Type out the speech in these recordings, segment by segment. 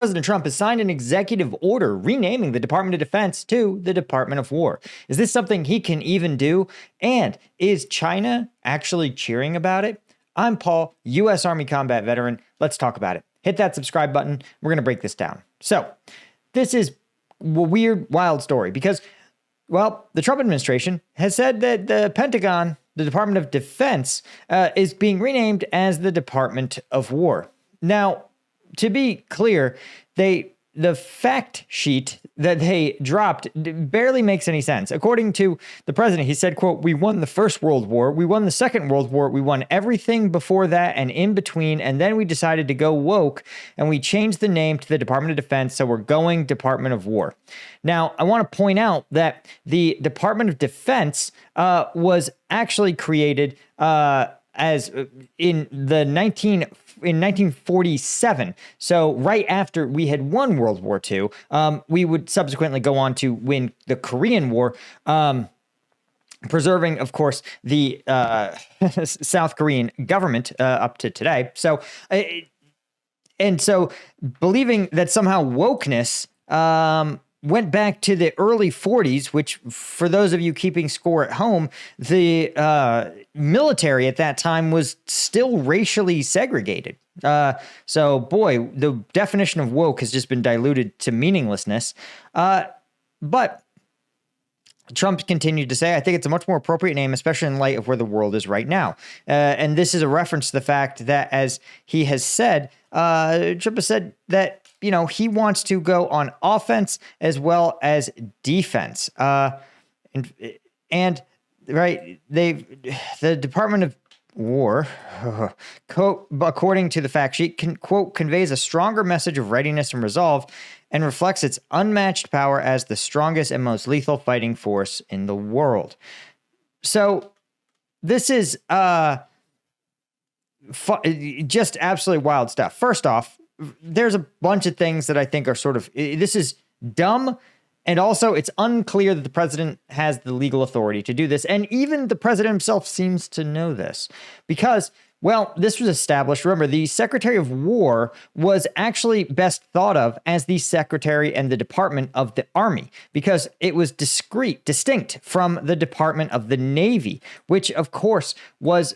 President Trump has signed an executive order renaming the Department of Defense to the Department of War. Is this something he can even do? And is China actually cheering about it? I'm Paul, U.S. Army combat veteran. Let's talk about it. Hit that subscribe button. We're going to break this down. So, this is a weird, wild story because, well, the Trump administration has said that the Pentagon, the Department of Defense, is being renamed as the Department of War. Now, to be clear, the fact sheet that they dropped barely makes any sense. According to the president, he said, quote, "We won the First World War. We won the Second World War. We won everything before that and in between. And then we decided to go woke and we changed the name to the Department of Defense. So we're going Department of War." Now, I want to point out that the Department of Defense was actually created as in 1947. So right after we had won World War II, we would subsequently go on to win the Korean War, preserving, of course, the South Korean government up to today. So, and so believing that somehow wokeness went back to the early 40s, which for those of you keeping score at home, the military at that time was still racially segregated. So boy, the definition of woke has just been diluted to meaninglessness. But Trump continued to say, "I think it's a much more appropriate name, especially in light of where the world is right now." And this is a reference to the fact that, as he has said, Trump has said that, you know, he wants to go on offense as well as defense. And right, the Department of War, according to the fact sheet, quote, "conveys a stronger message of readiness and resolve and reflects its unmatched power as the strongest and most lethal fighting force in the world." So this is just absolutely wild stuff. First off, there's a bunch of things that I think are sort of, this is dumb. And also, it's unclear that the president has the legal authority to do this. And even the president himself seems to know this because, well, this was established. Remember, the Secretary of War was actually best thought of as the Secretary and the Department of the Army because it was distinct from the Department of the Navy, which, of course, was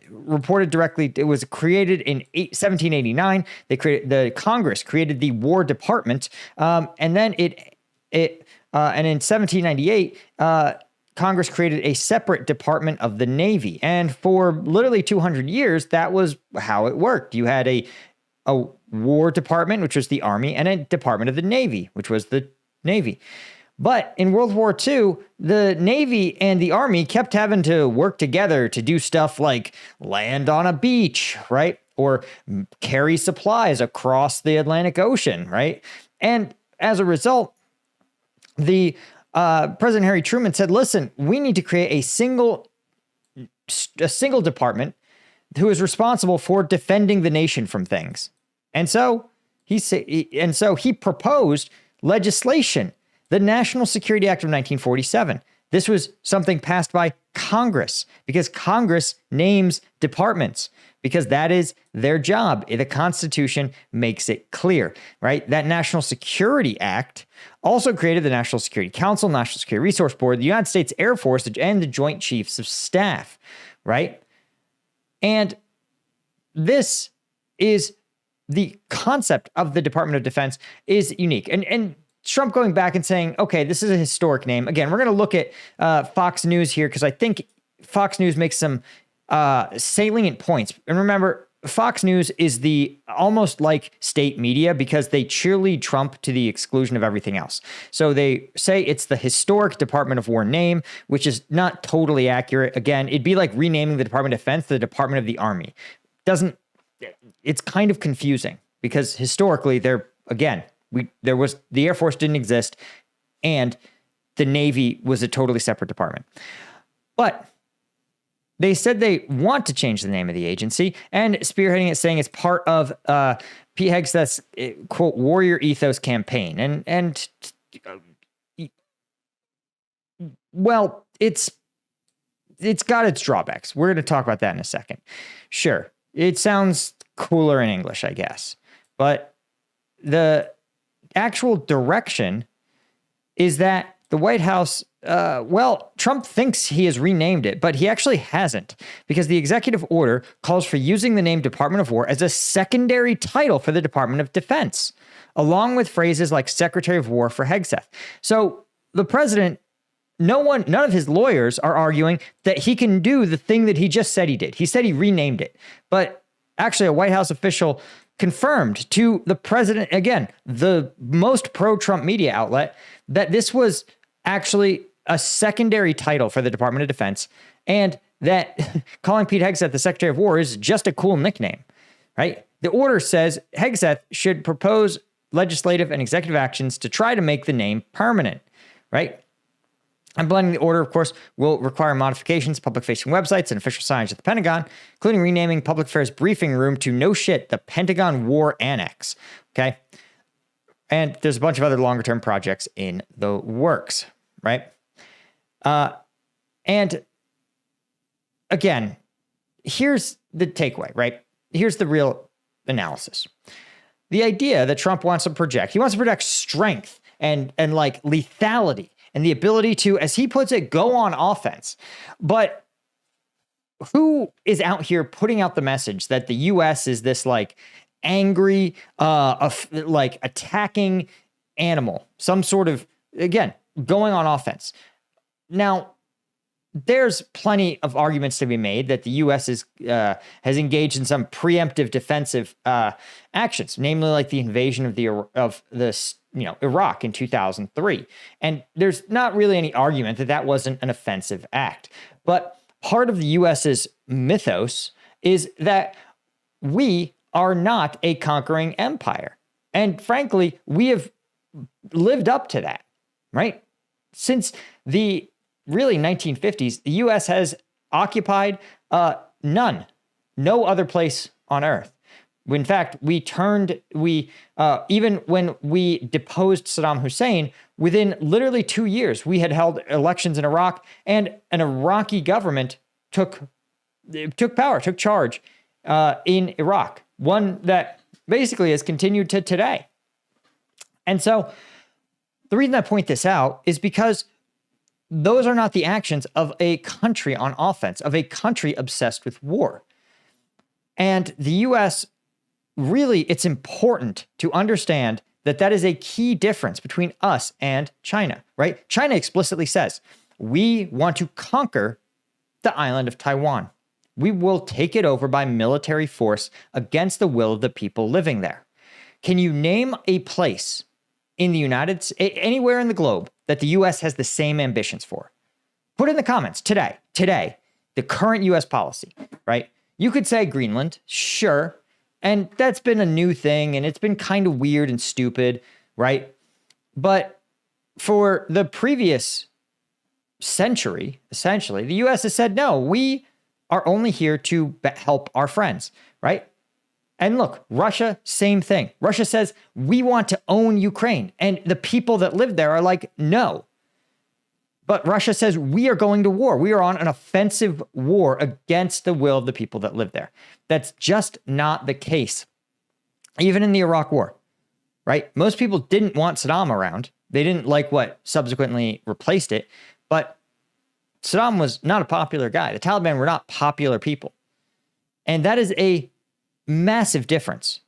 reported directly. It was created in 1789. The Congress created the War Department, and then and in 1798, Congress created a separate Department of the Navy. And for literally 200 years, that was how it worked. You had a War Department, which was the Army, and a Department of the Navy, which was the Navy. But in World War II, the Navy and the Army kept having to work together to do stuff like land on a beach, right? Or carry supplies across the Atlantic Ocean, right? And as a result, the President Harry Truman said, "Listen, we need to create a single department who is responsible for defending the nation from things." And so he proposed legislation, the National Security Act of 1947. This was something passed by Congress because Congress names departments because that is their job. The Constitution makes it clear, right? That National Security Act also created the National Security Council, National Security Resource Board, the United States Air Force, and the Joint Chiefs of Staff, right? And this is the concept of the Department of Defense is unique. And Trump going back and saying, okay, this is a historic name. Again, we're going to look at Fox News here because I think Fox News makes some salient points. And remember, Fox News is the almost like state media because they cheerlead Trump to the exclusion of everything else. So they say it's the historic Department of War name, which is not totally accurate. Again, it'd be like renaming the Department of Defense the Department of the Army. It's kind of confusing because historically the Air Force didn't exist and the Navy was a totally separate department. But they said they want to change the name of the agency and spearheading it, saying it's part of Pete Hegseth's, quote, warrior ethos campaign. And well, it's got its drawbacks. We're going to talk about that in a second. Sure, it sounds cooler in English, I guess. But the actual direction is that the White House, Trump thinks he has renamed it, but he actually hasn't, because the executive order calls for using the name Department of War as a secondary title for the Department of Defense, along with phrases like Secretary of War for Hegseth. So the president, none of his lawyers are arguing that he can do the thing that he just said he did. He said he renamed it, but actually a White House official confirmed to the president, again, the most pro-Trump media outlet, that this was actually a secondary title for the Department of Defense, and that calling Pete Hegseth the Secretary of War is just a cool nickname, right? The order says Hegseth should propose legislative and executive actions to try to make the name permanent, right? And blending the order, of course, will require modifications, public-facing websites, and official signage at the Pentagon, including renaming Public Affairs Briefing Room to the Pentagon War Annex, okay? And there's a bunch of other longer-term projects in the works, right? And again, here's the takeaway, right? Here's the real analysis. The idea that Trump wants to project, he wants to project strength and like lethality, and the ability to, as he puts it, go on offense. But who is out here putting out the message that the U.S. is this like angry, like attacking animal, some sort of, again, going on offense? Now, there's plenty of arguments to be made that the U.S. has engaged in some preemptive defensive actions, namely like the invasion of Iraq in 2003. And there's not really any argument that that wasn't an offensive act. But part of the U.S.'s mythos is that we are not a conquering empire. And frankly, we have lived up to that, right? Since the really 1950s, the U.S. has occupied no other place on earth. In fact, even when we deposed Saddam Hussein, within literally 2 years, we had held elections in Iraq, and an Iraqi government took charge in Iraq, one that basically has continued to today. And so the reason I point this out is because those are not the actions of a country on offense, of a country obsessed with war. And the U.S., really, it's important to understand that that is a key difference between us and China, right? China explicitly says, we want to conquer the island of Taiwan. We will take it over by military force against the will of the people living there. Can you name a place in the anywhere in the globe that the U.S. has the same ambitions for? Put in the comments today, the current U.S. policy, right? You could say Greenland, sure. And that's been a new thing, and it's been kind of weird and stupid, right? But for the previous century, essentially, the U.S. has said, no, we are only here to help our friends, right? And look, Russia, same thing. Russia says, we want to own Ukraine. And the people that live there are like, no. But Russia says, we are going to war. We are on an offensive war against the will of the people that live there. That's just not the case. Even in the Iraq War, right? Most people didn't want Saddam around. They didn't like what subsequently replaced it. But Saddam was not a popular guy. The Taliban were not popular people. And that is a massive difference.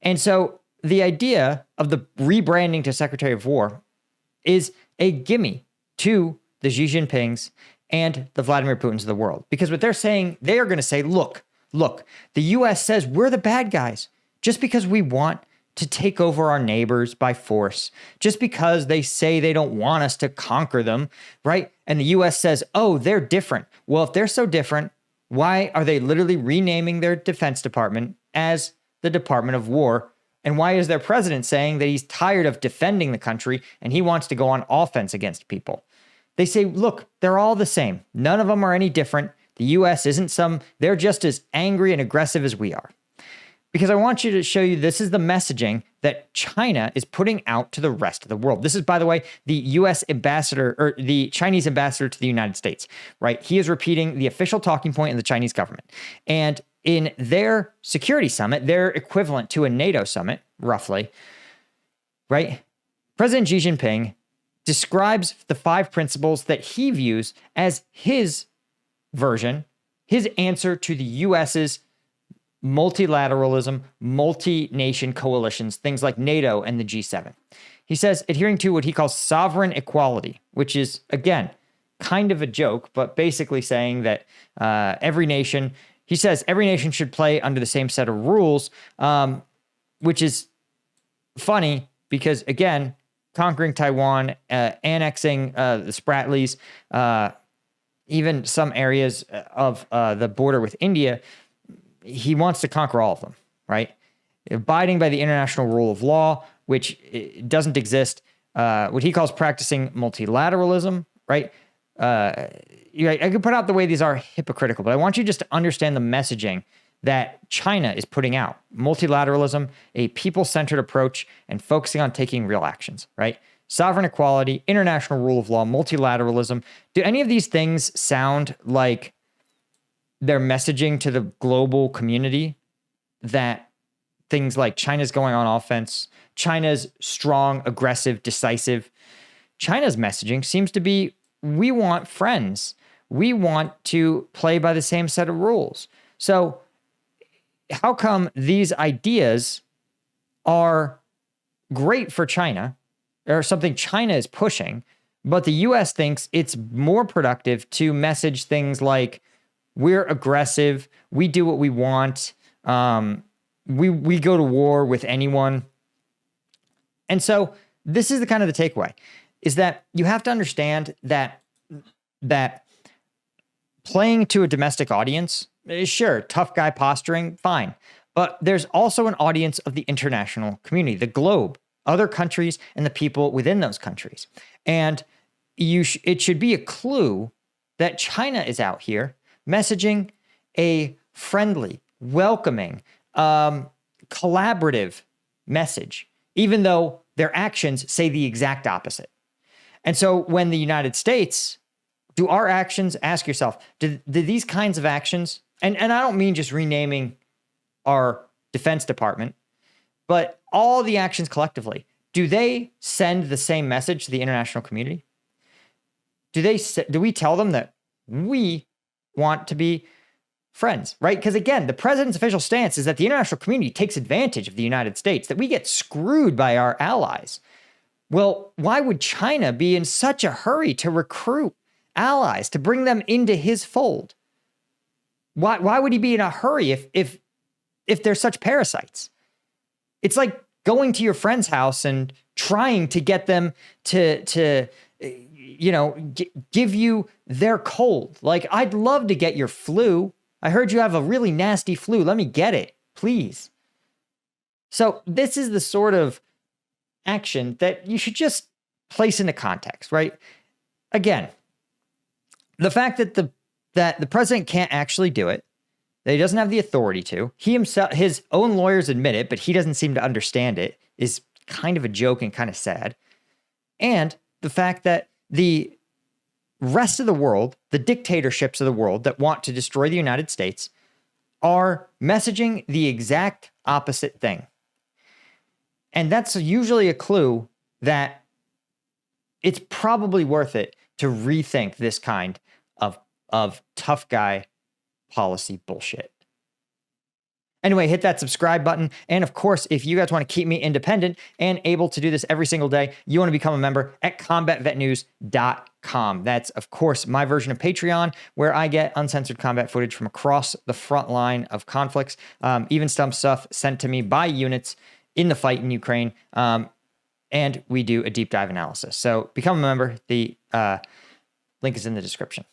And so the idea of the rebranding to Secretary of War is a gimme to the Xi Jinpings and the Vladimir Putins of the world. Because what they're saying, they are going to say, look, the U.S. says we're the bad guys just because we want to take over our neighbors by force, just because they say they don't want us to conquer them, right? And the U.S. says, oh, they're different. Well, if they're so different, why are they literally renaming their Defense Department as the Department of War? And why is their president saying that he's tired of defending the country and he wants to go on offense against people? They say, look, they're all the same. None of them are any different. The U.S. they're just as angry and aggressive as we are. Because I want you to show you this is the messaging that China is putting out to the rest of the world. This is, by the way, the U.S. ambassador or the Chinese ambassador to the United States, right? He is repeating the official talking point of the Chinese government. And in their security summit, their equivalent to a NATO summit, roughly, right? President Xi Jinping describes the 5 principles that he views as his version, his answer to the US's multilateralism, multi-nation coalitions, things like NATO and the G7. He says adhering to what he calls sovereign equality, which is, again, kind of a joke, but basically saying that every nation should play under the same set of rules, which is funny because, again, conquering Taiwan, annexing the Spratlys, even some areas of the border with India, he wants to conquer all of them, right? Abiding by the international rule of law, which doesn't exist, what he calls practicing multilateralism, right? I could put out the way these are hypocritical, but I want you just to understand the messaging that China is putting out. Multilateralism, a people-centered approach, and focusing on taking real actions, right? Sovereign equality, international rule of law, multilateralism. Do any of these things sound like they're messaging to the global community that things like China's going on offense, China's strong, aggressive, decisive? China's messaging seems to be, we want friends. We want to play by the same set of rules. So how come these ideas are great for China, or something China is pushing, but the US thinks it's more productive to message things like, we're aggressive, we do what we want, we go to war with anyone? And so this is the kind of the takeaway, is that you have to understand that playing to a domestic audience, sure, tough guy posturing, fine. But there's also an audience of the international community, the globe, other countries, and the people within those countries. And it should be a clue that China is out here messaging a friendly, welcoming, collaborative message, even though their actions say the exact opposite. And so when the United States, do our actions, ask yourself, do these kinds of actions, and I don't mean just renaming our Defense Department, but all the actions collectively, do they send the same message to the international community? Do we tell them that we want to be friends, right? Because again, the president's official stance is that the international community takes advantage of the United States, that we get screwed by our allies. Well, why would China be in such a hurry to recruit allies, to bring them into his fold? Why would he be in a hurry if they're such parasites? It's like going to your friend's house and trying to get them to give you their cold. Like, I'd love to get your flu. I heard you have a really nasty flu. Let me get it, please. So this is the sort of action that you should just place into context, right? Again, the fact that the president can't actually do it, that he doesn't have the authority to, he himself, his own lawyers admit it, but he doesn't seem to understand it, is kind of a joke and kind of sad. And the fact that the rest of the world, the dictatorships of the world that want to destroy the United States, are messaging the exact opposite thing. And that's usually a clue that it's probably worth it to rethink this kind of tough guy policy bullshit. Anyway, hit that subscribe button. And of course, if you guys want to keep me independent and able to do this every single day, you want to become a member at combatvetnews.com. That's, of course, my version of Patreon, where I get uncensored combat footage from across the front line of conflicts, even some stuff sent to me by units in the fight in Ukraine. And we do a deep dive analysis. So become a member. The link is in the description.